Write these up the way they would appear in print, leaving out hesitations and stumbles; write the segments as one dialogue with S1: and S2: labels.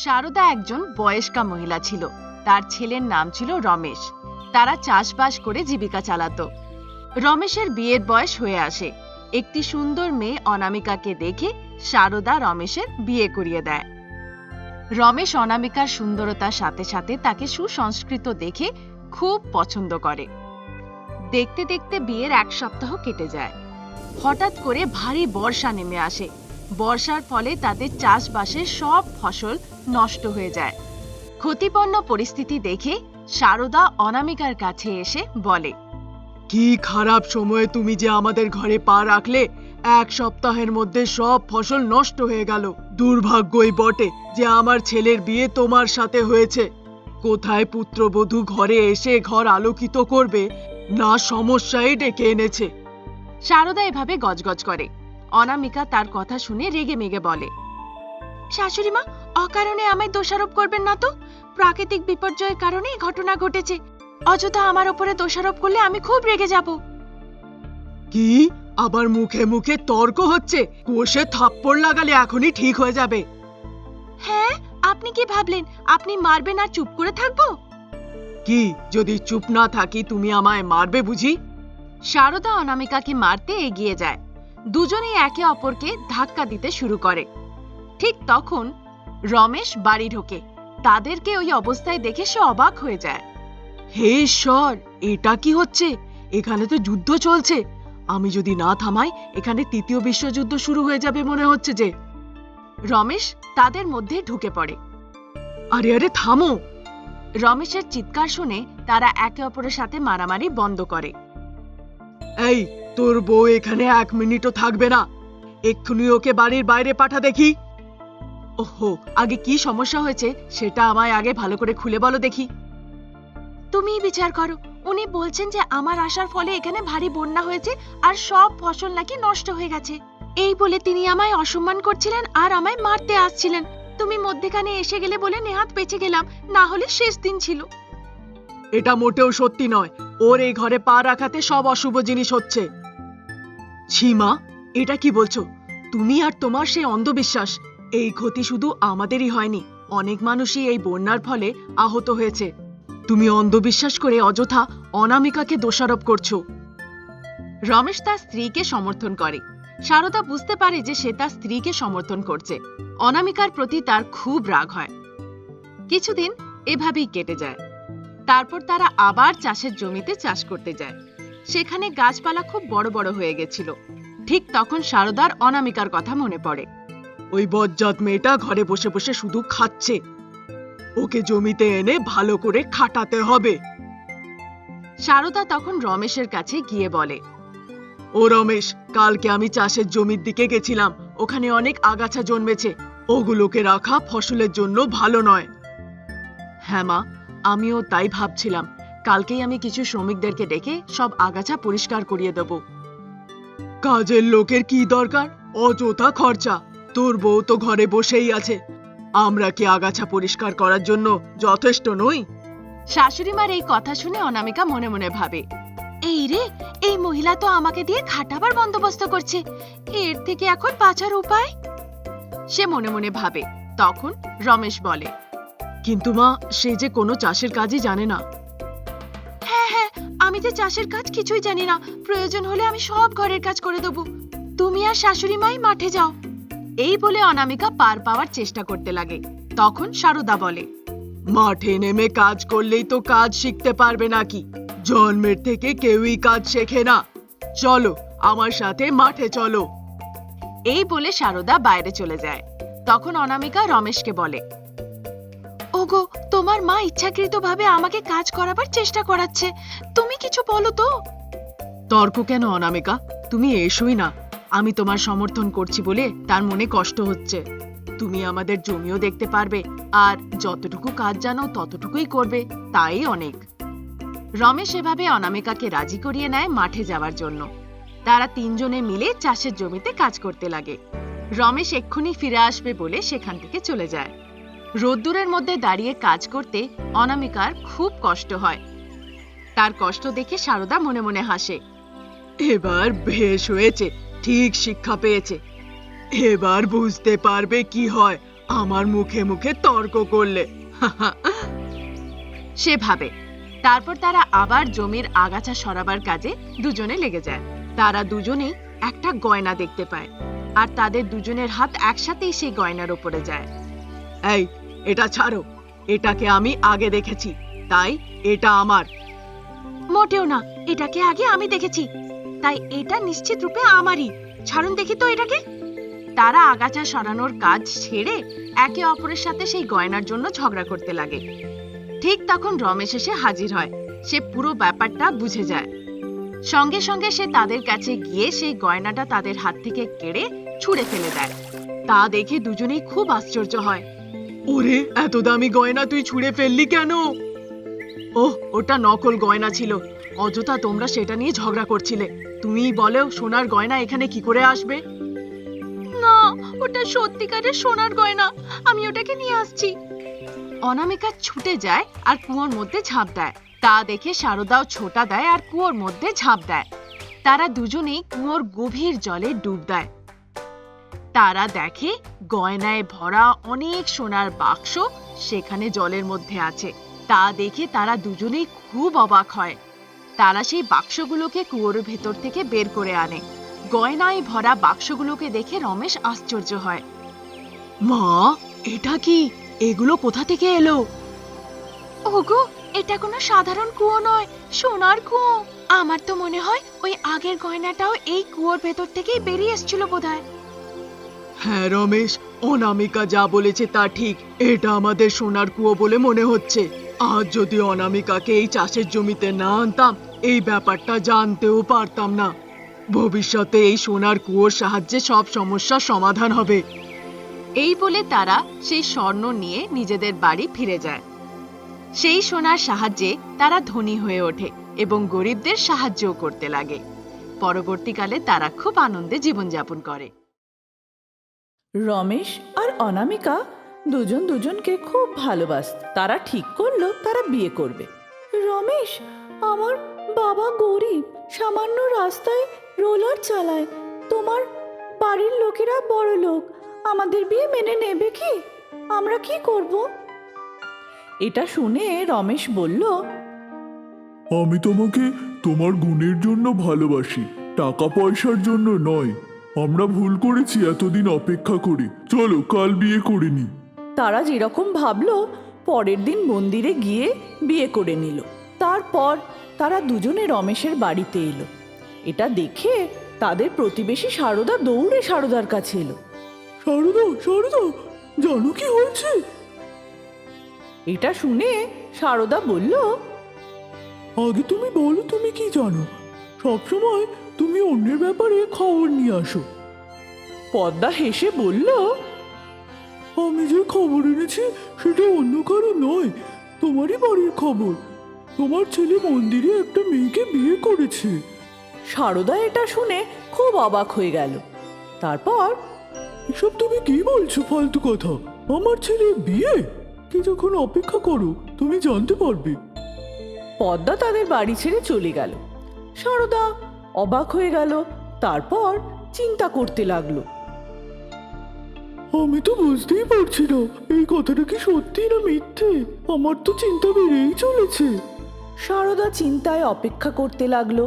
S1: শারদা একজন বয়স্কা মহিলা ছিল। তার ছেলের নাম ছিল রমেশ। তারা চাষবাস করে জীবিকা চালাতো। রমেশের বিয়ের বয়স হয়ে আসে। একটি সুন্দর মেয়ে অনামিকাকে দেখে শারদা রমেশের বিয়ে করিয়ে দেয়। রমেশ অনামিকার সুন্দরতার সাথে সাথে তাকে সুসংস্কৃত দেখে খুব পছন্দ করে। দেখতে দেখতে বিয়ের 1 সপ্তাহ কেটে যায়। হঠাৎ করে ভারী বর্ষা নেমে আসে। বর্ষার ফলে তাদের চাষবাসের সব ফসল নষ্ট হয়ে যায়। ক্ষতিপূর্ণ পরিস্থিতি দেখে শারদা অনামিকার কাছে এসে বলে,
S2: কি খারাপ সময়ে তুমি যে আমাদের ঘরে পা রাখলে। 1 সপ্তাহের মধ্যে সব ফসল নষ্ট হয়ে গেল। দুর্ভাগ্যই বটে যে আমার ছেলের বিয়ে তোমার সাথে হয়েছে। কোথায় পুত্রবধূ ঘরে এসে ঘর আলোকিত করবে, না সমস্যায় ডেকে এনেছে।
S1: শারদা এভাবে গজগজ করে। অনামিকা তার কথা শুনে রেগে মেগে বলে, শাশুড়িমা, অকারণে আমায় দোষারোপ করবেন না তো। প্রাকৃতিক বিপর্যয়ের কারণে এই ঘটনা ঘটেছে। অযথা আমার উপরে দোষারোপ করলে আমি খুব রেগে যাব।
S2: কি আবার মুখে মুখে তর্ক হচ্ছে? কষে থাপ্পড় লাগালে এখনই ঠিক হয়ে যাবে।
S1: হ্যাঁ, আপনি কি ভাবলেন আপনি মারবেন আর চুপ করে থাকবো?
S2: কি যদি চুপ না থাকি তুমি আমায় মারবে বুঝি?
S1: শারদা অনামিকাকে মারতে এগিয়ে যায়। দুজনেই একে অপরকে ধাক্কা দিতে শুরু করে। ঠিক তখন রমেশ বাড়ি ঢোকে। তাদেরকে ওই অবস্থায় দেখে সে অবাক হয়ে যায়।
S2: হে ঈশ্বর, এটা কি হচ্ছে? এখানে তো যুদ্ধ চলছে। আমি যদি না থামাই এখানে ৩য় বিশ্বযুদ্ধ শুরু হয়ে যাবে মনে হচ্ছে যে।
S1: রমেশ তাদের মধ্যে ঢুকে পড়ে।
S2: আরে আরে থামো।
S1: রমেশের চিৎকার শুনে তারা একে অপরের সাথে মারামারি বন্ধ করে।
S2: এই, তোর বউ এখানে 1 মিনিটও থাকবে না। এক্ষুনি ওকে বাড়ির বাইরে পাঠা দেখি।
S1: ওহো, আগে কি সমস্যা হয়েছে সেটা আমায় আগে ভালো করে খুলে বলো দেখি। তুমিই বিচার করো। উনি বলছেন যে আমার আসার ফলে এখানে ভারী বন্যা হয়েছে আর সব ফসল নাকি নষ্ট হয়ে গেছে। এই বলে তিনি আমায় অসম্মান করছিলেন আর আমায় মারতে আসছিলেন। তুমি মধ্যেখানে এসে গেলে বলে নেহাত বেঁচে গেলাম, না হলে শেষ দিন ছিল।
S2: এটা মোটেও সত্যি নয়। ওর এই ঘরে পা রাখাতে সব অশুভ জিনিস হচ্ছে। সীমা, এটা কি বলছো তুমি? আর তোমার সেই অন্ধবিশ্বাস। এই ক্ষতি শুধু আমাদেরই হয়নি, অনেক মানুষই এই বন্যার ফলে আহত হয়েছে। তুমি অন্ধবিশ্বাস করে অযথা অনামিকাকে দোষারোপ করছো।
S1: রমেশ তার স্ত্রীকে সমর্থন করে। শারদা বুঝতে পারে যে সে তার স্ত্রীকে সমর্থন করছে। অনামিকার প্রতি তার খুব রাগ হয়। কিছুদিন এভাবেই কেটে যায়। তারপর তারা আবার চাষের জমিতে চাষ করতে যায়। সেখানে গাছপালা খুব বড় বড় হয়ে গেছিল। ঠিক তখন শারদার অনামিকার কথা মনে পড়ে।
S2: ওই বজ্জাত মেয়েটা ঘরে বসে বসে শুধু খাচ্ছে। ওকে জমিতে এনে ভালো করে খাটাতে হবে।
S1: শারদা তখন রমেশের কাছে গিয়ে বলে,
S2: ও রমেশ, কালকে আমি চাষের জমির দিকে গেছিলাম। ওখানে অনেক আগাছা জন্মেছে। ওগুলোকে রাখা ফসলের জন্য ভালো নয়।
S1: হ্যাঁ মা, আমিও তাই ভাবছিলাম। কালকেই আমি কিছু শ্রমিকদেরকে ডেকে সব আগাছা পরিষ্কার করিয়ে দেব।
S2: কাজের লোকের কি দরকার? অযথা খরচা। তোর বউ তো ঘরে বসেই আছে। আমরা কি আগাছা পরিষ্কার করার জন্য যথেষ্ট নই?
S1: শাশুড়িমার এই কথা শুনে অনামিকা মনে মনে ভাবে, এই রে, এই মহিলা তো আমাকে দিয়ে খাটাবার বন্দোবস্ত করছে। এর থেকে এখন বাঁচার উপায়? সে মনে মনে ভাবে। তখন রমেশ বলে,
S2: কিন্তু মা, সে যে কোনো চাষের কাজই জানে না।
S1: হ্যাঁ হ্যাঁ, আমি যে চাষের কাজ কিছুই জানি না। প্রয়োজন হলে আমি সব ঘরের কাজ করে দেব। তুমি আর শাশুড়ি মাই মাঠে যাও। এই বলে অনামিকা পার পাওয়ার চেষ্টা করতে লাগে। তখন শারদা বলে,
S2: মাঠে নেমে কাজ করলেই তো কাজ শিখতে পারবে নাকি? জন্মের থেকে কেউই কাজ শেখে না। চলো আমার সাথে মাঠে চলো।
S1: এই বলে শারদা বাইরে চলে যায়। তখন অনামিকা রমেশকে বলে, ওগো, তোমার মা ইচ্ছাকৃতভাবে আমাকে কাজ করাবার চেষ্টা করাচ্ছে। তুমি কিছু বলো তো।
S2: তর্ক কেন অনামিকা? তুমি এসোই না। আমি তোমার সমর্থন করছি বলে তার মনে কষ্ট হচ্ছে। তুমি আমাদের জমিও দেখতে পারবে আর যতটুকু কাজ জানো ততটুকুই করবে, তাই অনেক। রমেশ এভাবে অনামিকাকে রাজি করিয়ে নেয় মাঠে যাওয়ার জন্য। তারা 3 জনে মিলে চাষের জমিতে কাজ করতে লাগে। রমেশ এক্ষুনি ফিরে আসবে বলে সেখান থেকে চলে যায়। রোদ্দুরের মধ্যে দাঁড়িয়ে কাজ করতে অনামিকার খুব কষ্ট হয়। তার কষ্ট দেখে শারদা মনে মনে হাসে। এবার বেশ হয়েছে, ঠিক শিক্ষা পেয়েছে। এবার বুঝতে পারবে কি হয় আমার মুখে মুখে তর্ক করলে।
S1: সে ভাবে। তারপর তারা আবার জমির আগাছা সরাবার কাজে দুজনে লেগে যায়। তারা দুজনেই একটা গয়না দেখতে পায়, আর তাদের দুজনের হাত একসাথেই সেই গয়নার উপরে যায়।
S2: এই, এটা ছাড়ো। এটাকে আমি আগে দেখেছি, তাই এটা আমার।
S1: মোটেও না, এটাকে আগে আমি দেখেছি, তাই এটা নিশ্চিত রূপে আমারই। ছাড়ুন দেখি তো এটাকে। তারা আগাছা সরানোর কাজ ছেড়ে একে অপরের সাথে সেই গয়নার জন্য ঝগড়া করতে লাগে। ঠিক তখন রমেশ এসে হাজির হয়। সে পুরো ব্যাপারটা বুঝে যায়। সঙ্গে সঙ্গে সে তাদের কাছে গিয়ে সেই গয়নাটা তাদের হাত থেকে কেড়ে ছুঁড়ে ফেলে দেয়। তা দেখে দুজনেই খুব আশ্চর্য হয়।
S2: ওরে, এত দামি গয়না তুই ছুঁড়ে ফেললি কেন? ওহ, ওটা নকল গয়না ছিল। অযথা তোমরা সেটা নিয়ে ঝগড়া করছিলে। তুমিই বলো, সোনার গয়না এখানে কি করে আসবে?
S1: না, ওটা সত্যিকারের সোনার গয়না। আমি ওটাকে নিয়ে আসছি। অনামিকা ছুটে যায় আর কুয়োর মধ্যে ঝাঁপ দেয়। তা দেখে সারদাও ছোটা দেয় আর কুয়োর মধ্যে ঝাঁপ দেয়। তারা দুজনেই কুয়োর গভীর জলে ডুব দেয়। তারা দেখে গয়নায় ভরা অনেক সোনার বাক্স সেখানে জলের মধ্যে আছে। তা দেখে তারা দুজনেই খুব অবাক হয়। তারা সেই বাক্সগুলোকে কুয়োর ভেতর থেকে বের করে আনে। গয়নায় ভরা বাক্সগুলোকে দেখে রমেশ আশ্চর্য হয়।
S2: মা, এটা কি? এগুলো কোথা থেকে এলো?
S1: ওগো, এটা কোনো সাধারণ কুয়ো নয়, সোনার কুয়ো। আমার তো মনে হয় ওই আগের গয়নাটাও এই কুয়োর ভেতর থেকেই বেরিয়ে এসেছিল বোধহয়।
S2: হ্যাঁ রমেশ, অনামিকা যা বলেছে তা ঠিক। এটা আমাদের সোনার কুয়ো বলে মনে হচ্ছে। আজ যদি অনামিকাকে এই চাষের জমিতে না আনতাম, এই ব্যাপারটা জানতেও পারতাম না। ভবিষ্যতে এই সোনার কুয়োর সাহায্যে সব সমস্যার সমাধান হবে।
S1: এই বলে তারা সেই স্বর্ণ নিয়ে নিজেদের বাড়ি ফিরে যায়। সেই সোনার সাহায্যে তারা ধনী হয়ে ওঠে এবং গরিবদের সাহায্যও করতে লাগে। পরবর্তীকালে তারা খুব আনন্দে জীবনযাপন করে।
S3: রমেশ আর অনামিকা দুজন দুজনকে খুব ভালোবাসত। তারা ঠিক করলো তারা বিয়ে করবে। রমেশ, আমার বাবা গরিব, সামান্য রাস্তায় রোলার চালায়। তোমার বাড়ির লোকেরা বড় লোক, আমাদের বিয়ে মেনে নেবে কি? আমরা কি করব? এটা শুনে রমেশ বলল,
S4: আমি তোমাকে তোমার গুণের জন্য ভালোবাসি, টাকা পয়সার জন্য নয়। আমরা ভুল করেছি এতদিন অপেক্ষা করে। চলো কাল বিয়ে করে নি।
S3: তারা যেরকম ভাবলো পরের দিন মন্দিরে গিয়ে বিয়ে করে নিল। তারপর তারা দুজনে রমেশের বাড়িতে এলো। এটা দেখে তাদের প্রতিবেশী সারদা দৌড়ে সারদার কাছে এলো।
S4: শারদা, শারদা, জানো কি হয়েছে?
S3: এটা শুনে সারদা বলল,
S4: আগে তুমি বলো, তুমি কি জানো? সবসময় তুমি অন্যের ব্যাপারে খবর নিয়ে আসো।
S3: পদ্মা হেসে বলল,
S4: আমি যে খবর এনেছি সেটা অন্য কারো নয়, তোমারই বাড়ির খবর। তোমার ছেলে মন্দিরে একটা মেয়েকে বিয়ে করেছে।
S3: সারদা এটা শুনে খুব অবাক হয়ে গেল। তারপর,
S4: এসব তুমি কি বলছো ফালতু কথা? আমার ছেলের বিয়ে? কিছুক্ষণ অপেক্ষা করো, তুমি জানতে পারবে।
S3: পদ্মা তাদের বাড়ি ছেড়ে চলে গেল। সারদা অবাক হয়ে গেল। তারপর চিন্তা করতে লাগলো।
S4: আমি তো বুঝতেই পারছি না এই কথাটা কি সত্যি না মিথ্যে। আমার তো চিন্তা বেড়েই চলেছে।
S3: সারদা চিন্তায় অপেক্ষা করতে লাগলো।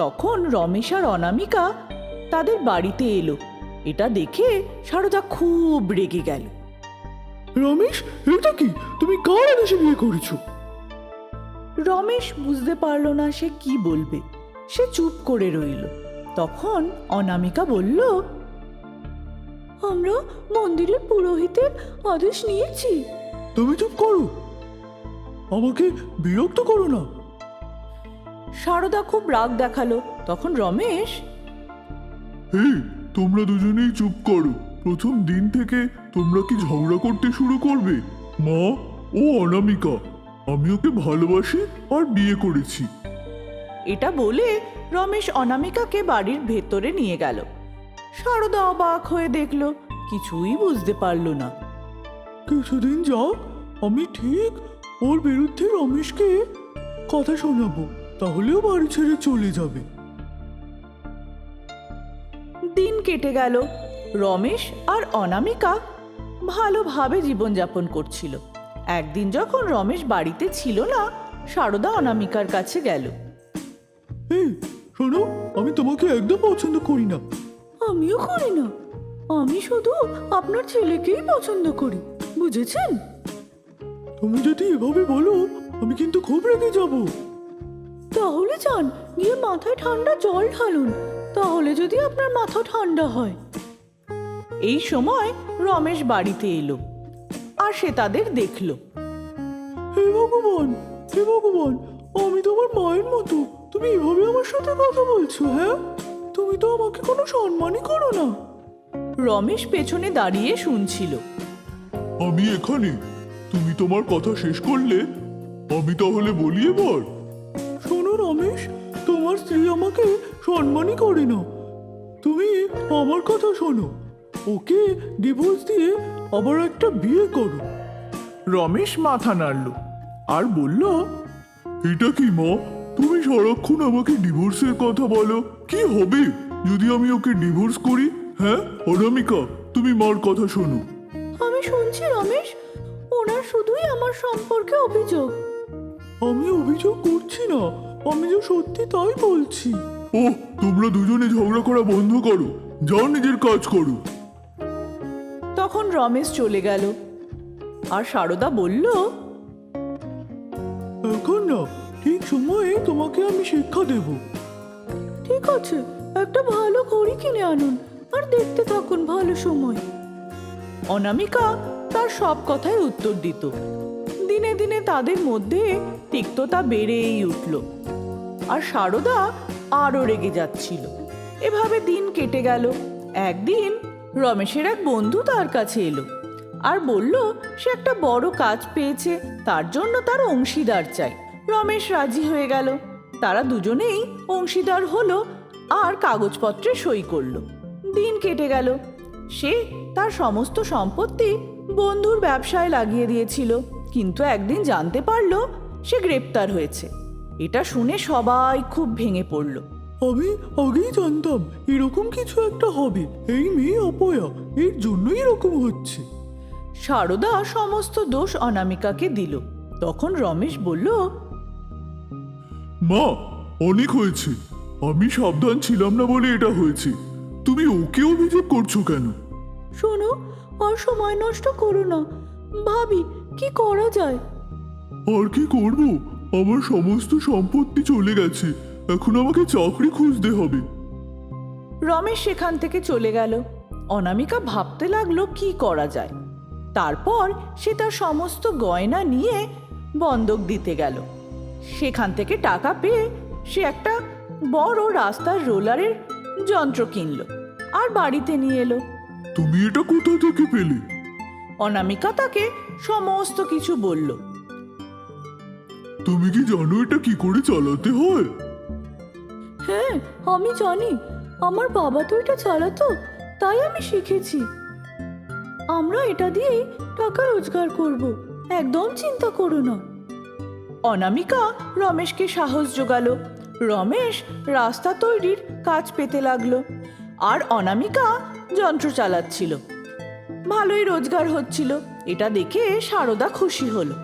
S3: তখন রমেশ আর অনামিকা তাদের বাড়িতে এলো। এটা দেখে সারদা খুব রেগে গেল।
S4: রমেশ, এটা কি? তুমি কার আদেশে বিয়ে করেছো?
S3: রমেশ বুঝতে পারলো না সে কি বলবে। সে চুপ করে রইল। তখন অনামিকা বলল, আমরা মন্দিরের পুরোহিতের আদেশ নিয়েছি।
S4: তুমি চুপ করো, আমাকে বিরক্ত করো না।
S3: সারদা খুব রাগ দেখালো। তখন রমেশ,
S4: এই, তোমরা দুজনেই চুপ করো। প্রথম দিন থেকে তোমরা কি ঝগড়া করতে শুরু করবে? মা ও অনামিকা, আমি ওকে ভালোবাসি আর বিয়ে করেছি।
S3: এটা বলে রমেশ অনামিকাকে বাড়ির ভেতরে নিয়ে গেল। সারদা অবাক হয়ে দেখল, কিছুই বুঝতে পারল না।
S4: কিছুদিন যাক, আমি ঠিক ওর বিরুদ্ধে রমেশকে কথা শোনাবো, তাহলেও বাড়ি ছেড়ে চলে যাবে।
S3: দিন কেটে গেল। রমেশ আর অনামিকা ভালোভাবে জীবনযাপন করছিল। একদিন যখন রমেশ বাড়িতে ছিল না, সারদা অনামিকার কাছে গেল।
S4: এই শোনো, আমি তোমাকে একদম পছন্দ করি না।
S3: আমিও করি না, আমি শুধু আপনার ছেলেকেই পছন্দ করি, বুঝেছেন?
S4: তুমি যদি এভাবে বলো, আমি কিন্তু খুব রেগে যাব।
S3: তাহলে যান, গিয়ে মাথায় ঠান্ডা জল ঢালুন, তাহলে যদি আপনার মাথা ঠান্ডা হয়। এই সময় রমেশ বাড়িতে এলো আর সে তাদের দেখলো।
S4: হে ভগবান, হে ভগবান, আমি তোমার মায়ের মতো, তুমি এভাবে আমার সাথে কথা বলছো? হ্যাঁ, তুমি তো আমাকে কোনো সম্মানই করো না।
S3: রমেশ পেছনে দাঁড়িয়ে শুনছিল।
S4: আমি এখানে, তুমি তোমার কথা শেষ করলে, আমি তাহলে বলি এবার। শোনো রমেশ, তোমার স্ত্রী আমাকে সম্মানই করে না। তুমি আমার কথা শোনো, ওকে ডিভোর্স দিয়ে আবার একটা বিয়ে করো। রমেশ মাথা নাড়ল আর বলল, এটা কি মা, তুমি সারাক্ষণ আমাকে ডিভোর্সের কথা বলো। কি হবে যদি আমি ওকে ডিভোর্স করি? হ্যাঁ অনামিকা, তুমি মার কথা শোনো।
S3: আমি শুনছি রমেশ, ওনার শুধুই আমার সম্পর্কে অভিযোগ।
S4: আমি অভিযোগ করছি না, আমি যে সত্যি তাই বলছি। ওহ, তোমরা দুজনে ঝগড়া করা বন্ধ করো, যাও নিজের কাজ করো।
S3: তখন রমেশ চলে গেল আর সারদা বলল,
S4: এখন না, ঠিক সময়ে তোমাকে আমি শিক্ষা দেব।
S3: ঠিক আছে, একটা ভালো ঘড়ি কিনে আনুন আর দেখতে থাকুন ভালো সময়। অনামিকা তার সব কথায় উত্তর দিত। দিনে দিনে তাদের মধ্যে তিক্ততা বেড়েই উঠল আর সারদা আরো রেগে যাচ্ছিল। এভাবে দিন কেটে গেল। একদিন রমেশের এক বন্ধু তার কাছে এলো আর বলল সে একটা বড় কাজ পেয়েছে, তার জন্য তার অংশীদার চাই। রমেশ রাজি হয়ে গেল। তারা দুজনেই অংশীদার হলো আর কাগজপত্রে সই করলো। দিন কেটে গেল। সে তার সমস্ত সম্পত্তি বন্ধুর ব্যবসায় লাগিয়ে দিয়েছিল, কিন্তু একদিন জানতে পারল সে গ্রেপ্তার হয়েছে। এটা শুনে সবাই খুব ভেঙে পড়ল।
S4: আমি আগেই জানতাম এরকম কিছু একটা হবে। এই মেয়ে অপয়া, এর জন্যই এরকম হচ্ছে।
S3: সারদা সমস্ত দোষ অনামিকাকে দিল। তখন রমেশ বলল,
S4: মা, অনেক হয়েছে, আমি সাবধান ছিলাম না বলে এটা হয়েছে। তুমি ওকে অভিযোগ করছো কেন?
S3: শোনো, আর সময় নষ্ট করো না, ভাবি কি করা যায়।
S4: আর কি করব, আমার সমস্ত সম্পত্তি চলে গেছে, এখন আমাকে চাকরি খুঁজতে হবে।
S3: রমেশ সেখান থেকে চলে গেল। অনামিকা ভাবতে লাগলো কি করা যায়। তারপর সে তার সমস্ত গয়না নিয়ে বন্ধক দিতে গেল। সেখান থেকে টাকা পেয়ে সে একটা বড় রাস্তার রোলারের যন্ত্র কিনলো আর বাড়িতে নিয়ে এলো।
S4: তুমি এটা কোথা থেকে পেলে?
S3: অনামিকা তাকে সমস্ত কিছু বলল।
S4: তুমি কি জানো এটা কি করে চালাতে হয়?
S3: হ্যাঁ, আমি জানি, আমার বাবা তো এটা চালাতো, তাই আমি শিখেছি। আমরা এটা দিয়েই টাকা রোজগার করব, একদম চিন্তা করো না। অনামিকা রমেশকে সাহস জোগালো। রমেশ রাস্তা তৈরির কাজ পেতে লাগলো আর অনামিকা যন্ত্র চালাচ্ছিল। ভালোই রোজগার হচ্ছিল। এটা দেখে সারদা খুশি হলো।